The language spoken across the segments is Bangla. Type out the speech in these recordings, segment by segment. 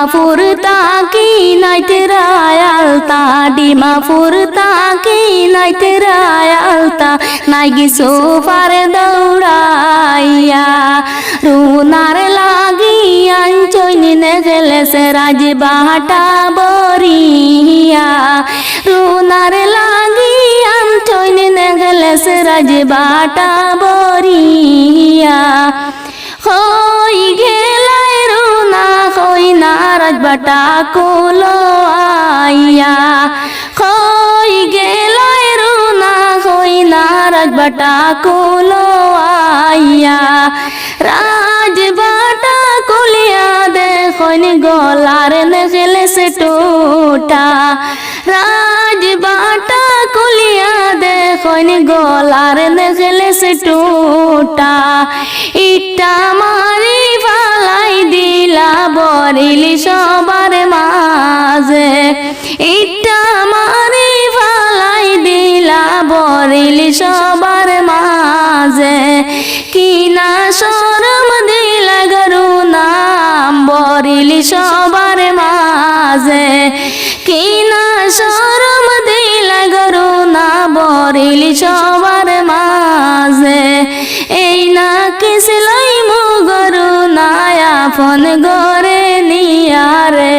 ডিমাপুর তাকি নাইতে রায়ালতা ডিমাপুর তাকি নাইতে রায়ালতা নাই গিসো পারে দৌড়াইয়া রুনার লাগি আঞ্চইনি নেগেলেছে রাজবাটা বরিয়া রুনার লাগি আঞ্চইনি নেগেলেছে রাজবাটা বরিয়া হই গেলাই রুনা হই না রাজবাটা কুলো আইয়া হই গেলাই রুনা হই না রাজবাটা কুলো আইয়া রাজবাটা কুলিয়া দেখনি গলার নেগেলেছে টোটা রাজবাটা কুলিয়া দেখনি গলার নেগেলেছে টোটা ইটা মারি ফালাই দিলা বরিলি সবার মাঝে ইটা মারি ফালাই দিলা বরিলি সবার মাঝে কিনা শরম দিলা গরু নাম বরিলি সবার মাঝে কিনা শরম দিলা গরু না বরিলি সবার মাঝে এই না কিসলাই মু গরু নায়া ফোন গরে নিয়ারে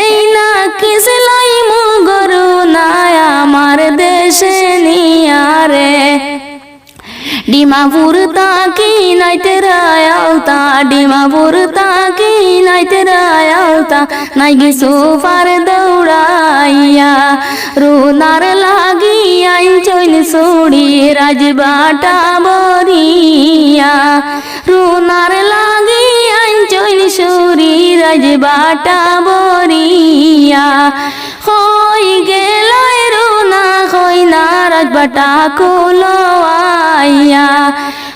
এই না কিসলাই মু গরু নায়া আমার দেশে নিয়ারে ডিমাপুর তাকি নাইতে রায়ালতা ডিমাপুর তাকি নাইতে রায়ালতা নাই গিসো পারে দৌড়াইয়া রুনার লাগি আইনচইন সুড়ি রাজবাটা বরিয়া রুনার লাগি আইনচইন সুড়ি রাজবাটা বরিয়া হই গেলাই রুনা হই না রাজবাটা কুলো আইয়া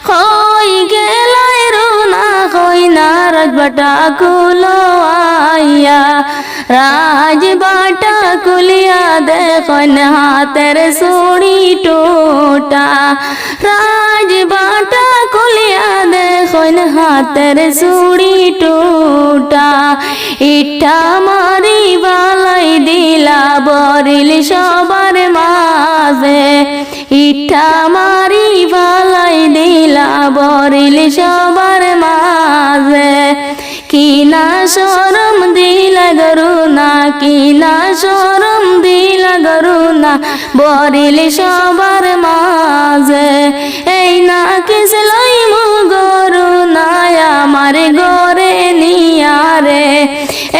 হই গেলাই রুনা হই না রাজবাটা কুলো আইয়া রাজবাটা কুলিয়া দেখন হাতের সুড়ি টোটা রাজবাটা কুলিয়া দেখন হাতের সুড়ি টোটা ইটা মারি বালাই দিলা বরিল সবার মাঝে ইটা মারি বালাই দিলা বরিল সবার মাঝে কিনা শরম দিলা গরু না কিনা শরম দিলা গরু না বরিল সবার মাঝে এই না কিসলাই মু গরু না আমার গরে নিয়ারে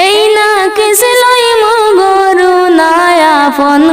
এই না কিসলাই মু গরু না ফোন